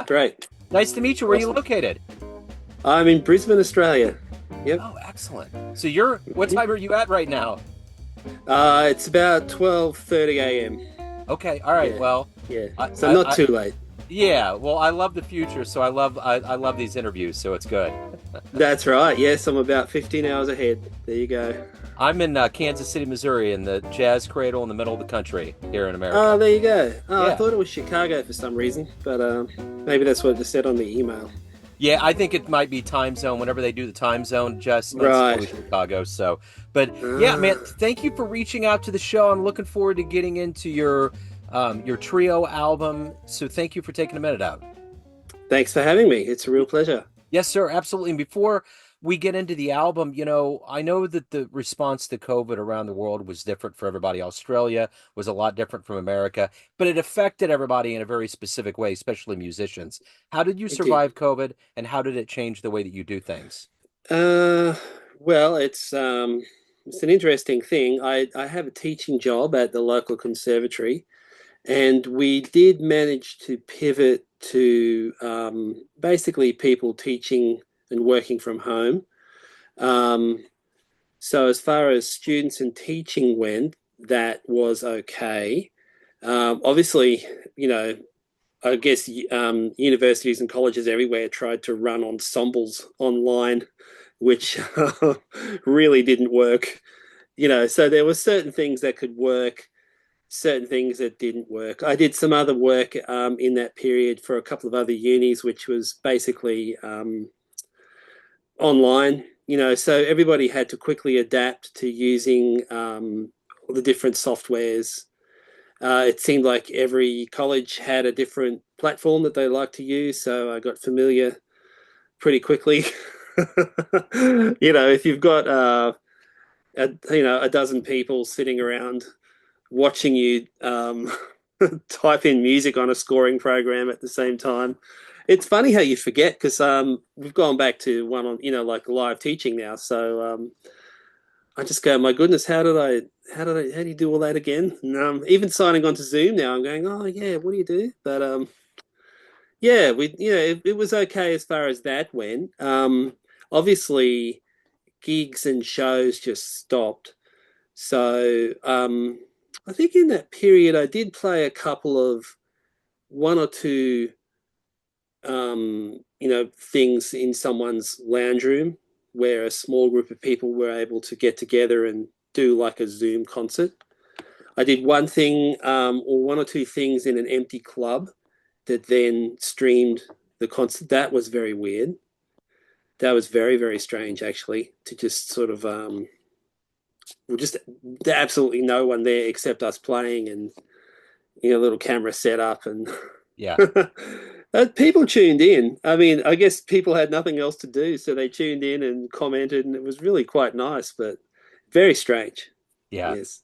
great. Nice to meet you. Where are you Awesome. located? I'm in Brisbane, Australia. Yep. Oh, excellent. So what time are you at right now? It's about 12:30 a.m. Okay, all right. Yeah, Well, yeah. I, So I, not I too late. yeah. Well, I love the future, so I love these interviews, so it's good. That's right. Yes, I'm about 15 hours ahead. There you go. I'm in Kansas City, Missouri, in the jazz cradle in the middle of the country here in America. Oh, there you go. Oh, I Yeah, thought it was Chicago for some reason, but maybe that's what it said on the email. yeah. I think it might be time zone. Whenever they do the time zone adjustments, it's always Right. Chicago. So, but yeah, man. Ah, Thank you for reaching out to the show. I'm looking forward to getting into your trio album. So, thank you for taking a minute out. thanks for having me. It's a real pleasure. Yes, sir, absolutely. And before we get into the album, I know that the response to COVID around the world was different for everybody. Australia was a lot different from America, but it affected everybody in a very specific way, especially musicians. How did you It did. survive COVID, and how did it change the way that you do things? Uh, well, it's an interesting thing. I have a teaching job at the local conservatory. And we did manage to pivot to basically people teaching and working from home. Um, so, as far as students and teaching went, that was okay. Obviously, you know, I guess universities and colleges everywhere tried to run ensembles online, which really didn't work. So there were certain things that could work, certain things that didn't work. I did some other work in that period for a couple of other unis, which was basically online. So everybody had to quickly adapt to using all the different softwares. It seemed like every college had a different platform that they liked to use, so I got familiar pretty quickly. If you've got a dozen people sitting around watching you type in music on a scoring program at the same time. It's funny how you forget because we've gone back to one on like live teaching now. So I just go, my goodness, how do you do all that again? And even signing on to Zoom now, I'm going, oh yeah, what do you do? But yeah, it was okay as far as that went. Obviously, gigs and shows just stopped. So I think in that period, I did play a couple of one or two, things in someone's lounge room where a small group of people were able to get together and do like a Zoom concert. I did one thing or one or two things in an empty club that then streamed the concert. That was very weird. That was very, very strange, actually, to just sort of just absolutely no one there except us playing and little camera set up and Yeah. people tuned in. I mean, I guess people had nothing else to do, so they tuned in and commented, and it was really quite nice, but very strange. Yeah, Yes.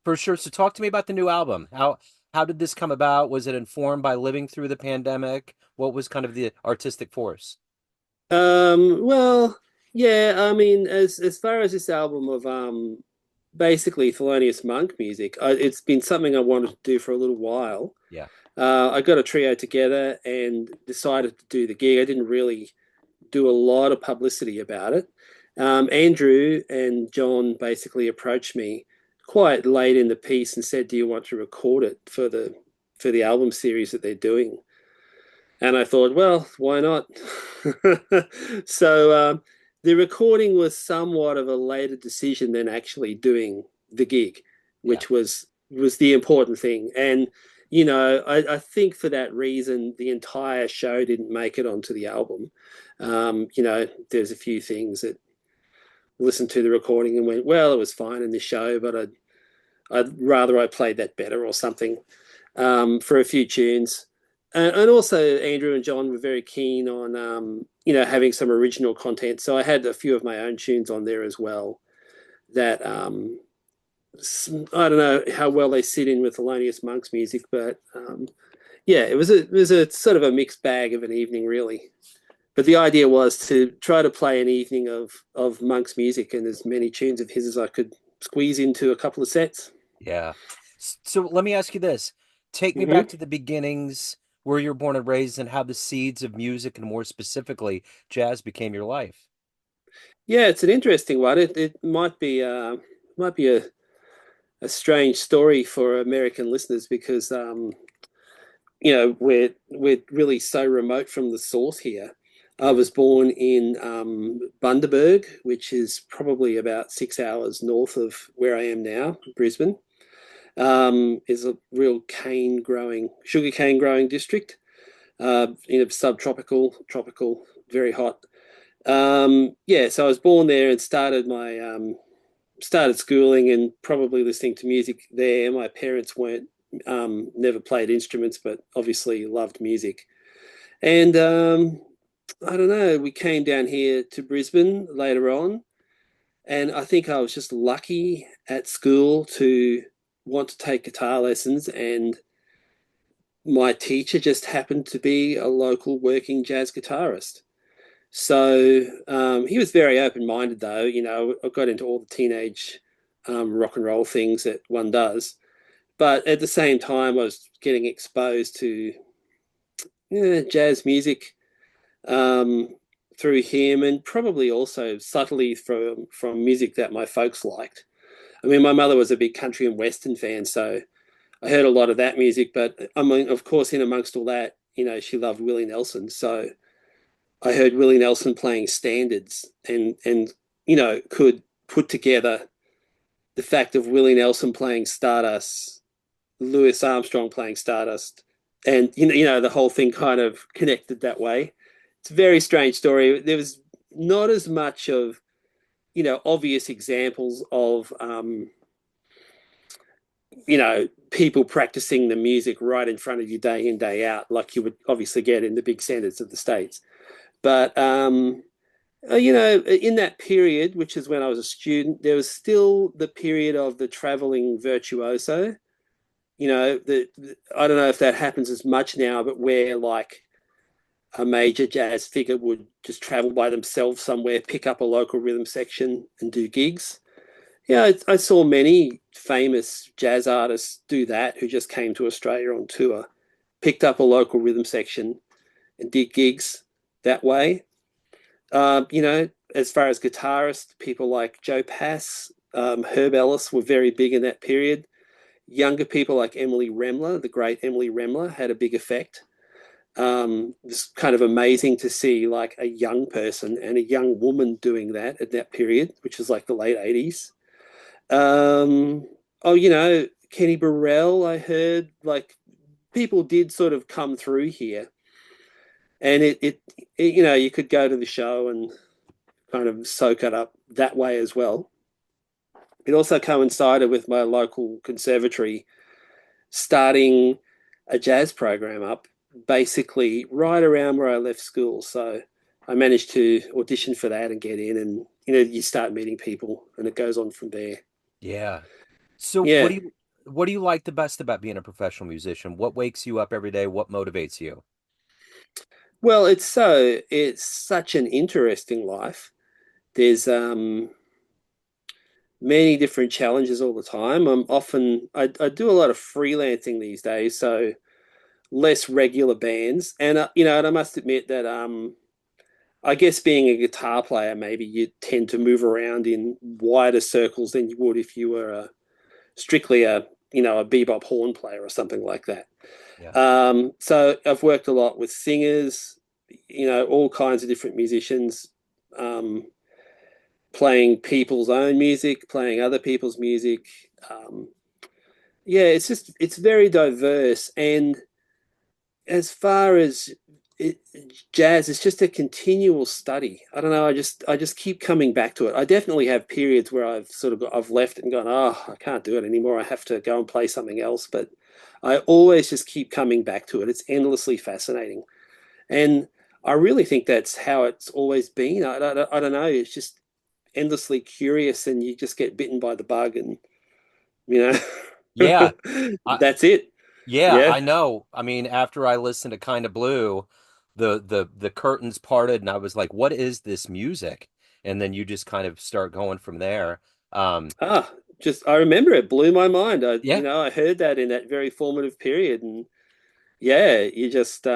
for sure. So talk to me about the new album. How did this come about? Was it informed by living through the pandemic? What was kind of the artistic force? Well, yeah. I mean, as far as this album of basically Thelonious Monk music, it's been something I wanted to do for a little while. Yeah. I got a trio together and decided to do the gig. I didn't really do a lot of publicity about it. Andrew and John basically approached me quite late in the piece and said, "Do you want to record it for the album series that they're doing?" And I thought, well, why not? So the recording was somewhat of a later decision than actually doing the gig, Yeah. which was the important thing. And I think for that reason, the entire show didn't make it onto the album. There's a few things that listened to the recording and went, well, it was fine in the show, but I'd rather I played that better or something for a few tunes. And also, Andrew and John were very keen on, having some original content. So I had a few of my own tunes on there as well that I don't know how well they sit in with Thelonious Monk's music, but yeah, it was a sort of a mixed bag of an evening, really. But the idea was to try to play an evening of Monk's music and as many tunes of his as I could squeeze into a couple of sets. Yeah. So let me ask you this. Take me back Mm-hmm. to the beginnings where you're born and raised and how the seeds of music and more specifically jazz became your life. Yeah, it's an interesting one. It might be a strange story for American listeners because we're really so remote from the source here. I Yeah. was born in Bundaberg, which is probably about 6 hours north of where I am now, Brisbane. Is a real sugar cane growing district in a subtropical, tropical, very hot. Yeah, so I was born there and started schooling and probably listening to music there. My parents weren't never played instruments, but obviously loved music. And I don't know, we came down here to Brisbane later on, and I think I was just lucky at school to want to take guitar lessons, and my teacher just happened to be a local working jazz guitarist. So he was very open minded, though. You know, I got into all the teenage rock and roll things that one does. But at the same time, I was getting exposed to jazz music um, through him, and probably also subtly from music that my folks liked. I mean, my mother was a big country and western fan, so I heard a lot of that music. But I mean, of course, in amongst all that, she loved Willie Nelson. So I heard Willie Nelson playing standards, and could put together the fact of Willie Nelson playing Stardust, Louis Armstrong playing Stardust, and the whole thing kind of connected that way. It's a very strange story. There was not as much of obvious examples of people practicing the music right in front of you day in day out, like you would obviously get in the big centers of the states. But in that period, which is when I was a student, there was still the period of the traveling virtuoso. I don't know if that happens as much now, but where like a major jazz figure would just travel by themselves somewhere, pick up a local rhythm section, and do gigs. Yeah, I saw many famous jazz artists do that who just came to Australia on tour, picked up a local rhythm section, and did gigs that way. As far as guitarists, people like Joe Pass, Herb Ellis were very big in that period. Younger people like Emily Remler, the great Emily Remler, had a big effect. It's kind of amazing to see like a young person and a young woman doing that at that period, which is like the late 80s. Um, oh, Kenny Burrell, I heard like people did sort of come through here, and you could go to the show and kind of soak it up that way as well. It also coincided with my local conservatory starting a jazz program up basically right around where I left school. So I managed to audition for that and get in, and you start meeting people and it goes on from there. Yeah. So Yeah. what do you like the best about being a professional musician? What wakes you up every day? What motivates you? Well, it's such an interesting life. There's many different challenges all the time. I do a lot of freelancing these days, so less regular bands. And and I must admit that I guess being a guitar player, maybe you tend to move around in wider circles than you would if you were strictly a bebop horn player or something like that. Yeah. So I've worked a lot with singers, all kinds of different musicians, um, playing people's own music, playing other people's music. Um, yeah, it's very diverse. And as far as it, jazz, it's just a continual study. I don't know. I just keep coming back to it. I definitely have periods where I've left it and gone, oh, I can't do it anymore. I have to go and play something else. But I always just keep coming back to it. It's endlessly fascinating, and I really think that's how it's always been. I don't know. It's just endlessly curious, and you just get bitten by the bug, and you Yeah. I that's it. yeah, Yeah. I know. I mean, after I listened to Kind of Blue, the curtains parted and I was like, what is this music? And then you just kind of start going from there. Um, Just I remember it blew my mind. I, yeah. I heard that in that very formative period, and yeah, you just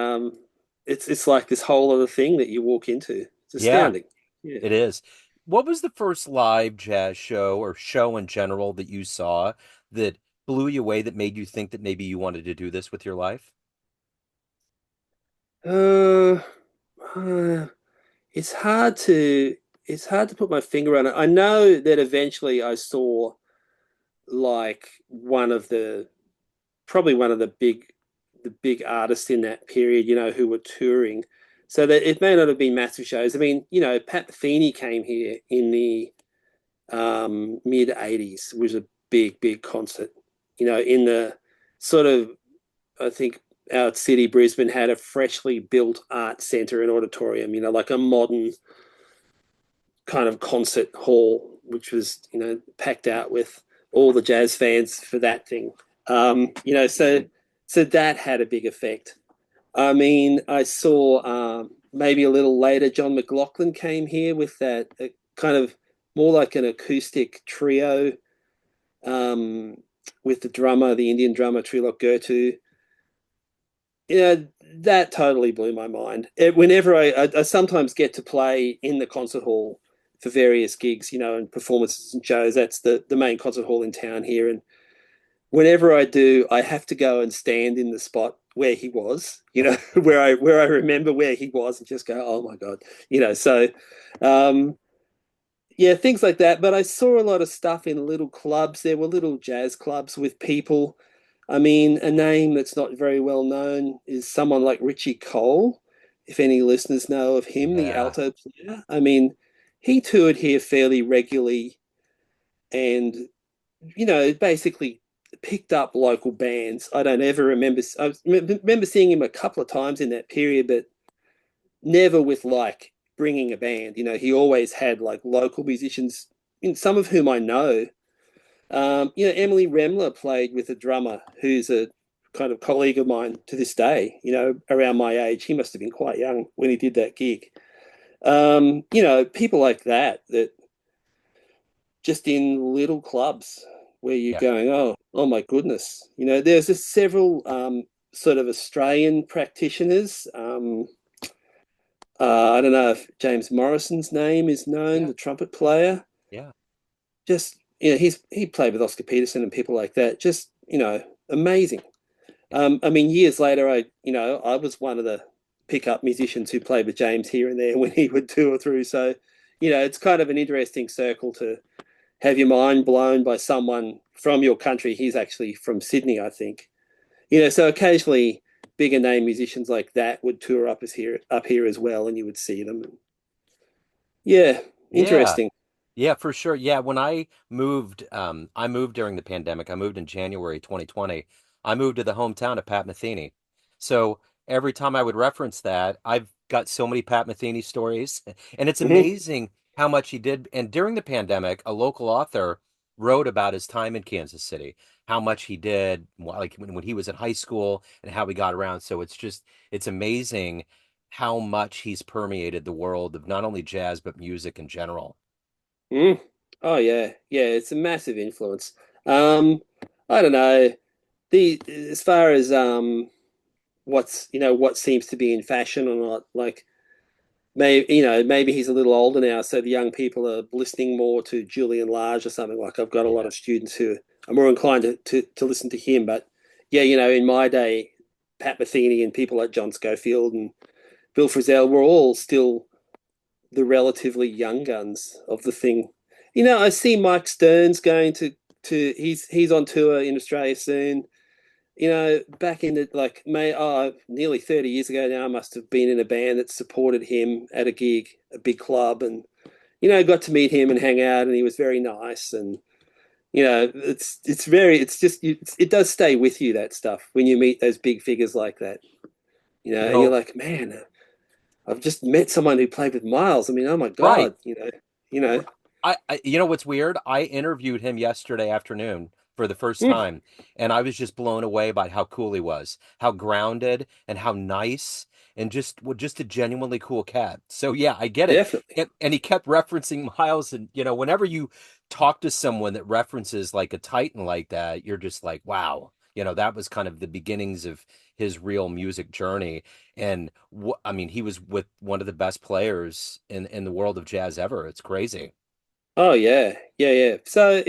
it's like this whole other thing that you walk into. It's Yeah, astounding. Yeah. it is. What was the first live jazz show or show in general that you saw that blew you away, that made you think that maybe you wanted to do this with your life? Uh, uh, it's hard to it's hard to put my finger on it. I know that eventually I saw like one of the probably one of the big artists in that period, who were touring. So that it may not have been massive shows. I mean, Pat Metheny came here in the mid '80s, was a big concert. In the sort of, I think our city, Brisbane, had a freshly built art centre and auditorium. Like a modern kind of concert hall, which was packed out with all the jazz fans for that thing. So that had a big effect. I mean, I saw maybe a little later, John McLaughlin came here with that kind of more like an acoustic trio um, with the drummer, the Indian drummer Trilok Gurtu. That totally blew my mind. Whenever I sometimes get to play in the concert hall for various gigs, and performances and shows. That's the main concert hall in town here. And whenever I do, I have to go and stand in the spot where he was, where I remember where he was, and just go, oh my god, So, um, yeah, things like that. But I saw a lot of stuff in little clubs. There were little jazz clubs with people. I mean, a name that's not very well known is someone like Richie Cole. If any listeners know of him, the Yeah, alto player. I mean, he toured here fairly regularly and, basically picked up local bands. I don't ever remember, I remember seeing him a couple of times in that period, but never with like bringing a band. He always had like local musicians, some of whom I know. Emily Remler played with a drummer who's a kind of colleague of mine to this day, around my age. He must have been quite young when he did that gig. People like that just in little clubs where you're yeah, going, oh my goodness. There's just several sort of Australian practitioners. I don't know if James Morrison's name is known, yeah, the trumpet player. yeah. Just he played with Oscar Peterson and people like that. Just amazing. I mean, years later, I was one of the pickup musicians who played with James here and there when he would tour through. So, it's kind of an interesting circle to have your mind blown by someone from your country. He's actually from Sydney, I think. So occasionally bigger name musicians like that would tour up here as well, and you would see them. Yeah, Yeah. interesting. Yeah, for sure. Yeah, when I moved during the pandemic. I moved in January 2020. I moved to the hometown of Pat Metheny. So every time I would reference that, I've got so many Pat Metheny stories. And it's Mm-hmm. amazing how much he did. And during the pandemic, a local author wrote about his time in Kansas City, how much he did, like when he was in high school and how he got around. So it's amazing how much he's permeated the world of not only jazz, but music in general. Mm. Oh yeah, yeah. It's a massive influence. Um, I don't know. The As far as what seems to be in fashion or not, like maybe he's a little older now, so the young people are listening more to Julian Lage or something. Like I've got a lot Yeah. of students who are more inclined to listen to him. But yeah, in my day, Pat Metheny and people like John Schofield and Bill Frisell were all still the relatively young guns of the thing. I see Mike Stearns going to he's on tour in Australia soon. Back in the like May nearly 30 years ago now, I must have been in a band that supported him at a gig, a big club, and got to meet him and hang out, and he was very nice. And it's just it does stay with you, that stuff, when you meet those big figures like that. You And you're know, like, man, I've just met someone who played with Miles. I mean, oh my right. god, you know. You know what's weird? I interviewed him yesterday afternoon for the first Mm, time, and I was just blown away by how cool he was, how grounded and how nice, and just well, just a genuinely cool cat. So yeah, I get it. definitely. And he kept referencing Miles, and whenever you talk to someone that references like a Titan like that, you're just like, wow. You know, that was kind of the beginnings of his real music journey. And I mean, he was with one of the best players in the world of jazz ever. It's crazy. Oh yeah, yeah, yeah. So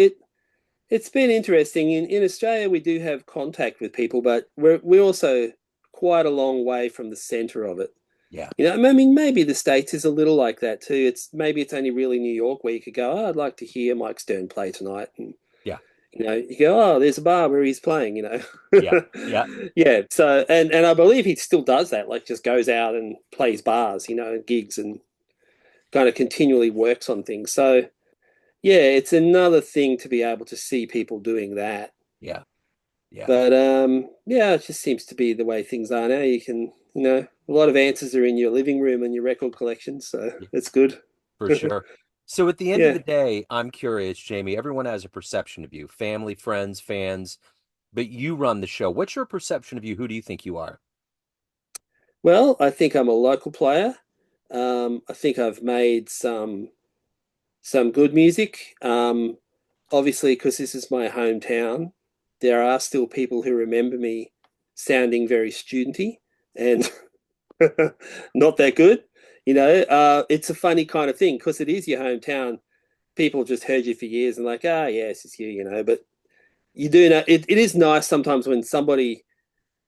it's been interesting. In Australia, we do have contact with people, but we're also quite a long way from the center of it. Yeah, You know, I mean, maybe the States is a little like that too. It's maybe it's only really New York where you could go, oh, I'd like to hear Mike Stern play tonight. And, yeah, you know, you go, oh, there's a bar where he's playing, you yeah, know. yeah, Yeah. So, and I believe he still does that, like just goes out and plays bars, you know, gigs and kind of continually works on things. So, yeah, it's another thing to be able to see people doing that. yeah, yeah, But yeah, it just seems to be the way things are now. You can, you know, a lot of answers are in your living room and your record collection, so yeah, it's good. for sure. So at the end of the Yeah. day, I'm curious, Jamie, everyone has a perception of you, family, friends, fans, but you run the show. What's your perception of you? Who do you think you are? Well, I think I'm a local player. I think I've made some good music. Obviously, because this is my hometown, there are still people who remember me sounding very studenty and not that good. You know, it's a funny kind of thing because it is your hometown. People just heard you for years and like, ah, yes, it's you, you know. But you do know it is nice sometimes when somebody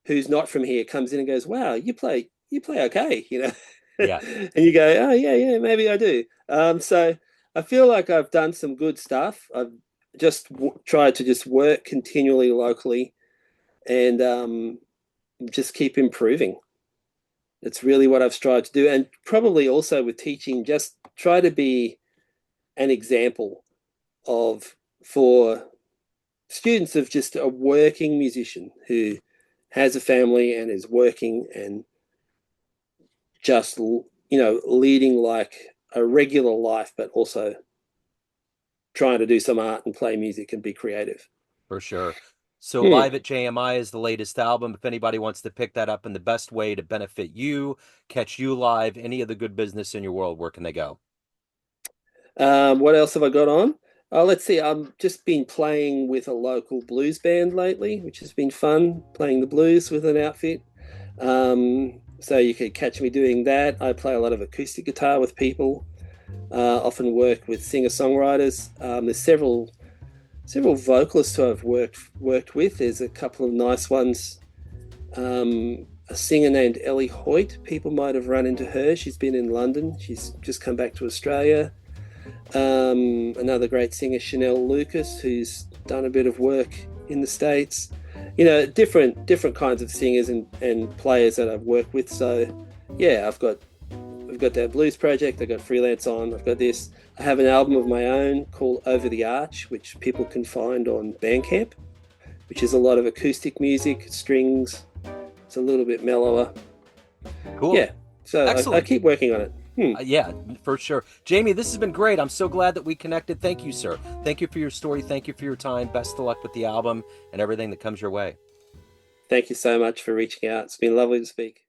who's not from here comes in and goes, wow, you play okay, you know. Yeah, And you go, oh yeah, yeah, maybe I do. So I feel like I've done some good stuff. I've just tried to just work continually locally and just keep improving. It's really what I've strived to do, and probably also with teaching, just try to be an example of for students of just a working musician who has a family and is working and just leading like a regular life, but also trying to do some art and play music and be creative. for sure. So Hmm. Live at JMI is the latest album. If anybody wants to pick that up in the best way to benefit you, catch you live, any of the good business in your world, where can they go? What else have I got on? Let's see. I've just been playing with a local blues band lately, which has been fun, playing the blues with an outfit. So you could catch me doing that. I play a lot of acoustic guitar with people. Often work with singer-songwriters. There's several vocalists who I've worked with. There's a couple of nice ones. A singer named Ellie Hoyt. People might have run into her. She's been in London. She's just come back to Australia. Another great singer, Chanel Lucas, who's done a bit of work in the States. You know, different kinds of singers and players that I've worked with. So, yeah, I've got that blues project. I've got freelance on. I've got this. I have an album of my own called Over the Arch, which people can find on Bandcamp, which is a lot of acoustic music, strings. It's a little bit mellower. Cool. Yeah, so I Excellent. keep working on it. Hmm. Yeah, for sure. Jamie, this has been great. I'm so glad that we connected. Thank you, sir. Thank you for your story. Thank you for your time. Best of luck with the album and everything that comes your way. Thank you so much for reaching out. It's been lovely to speak.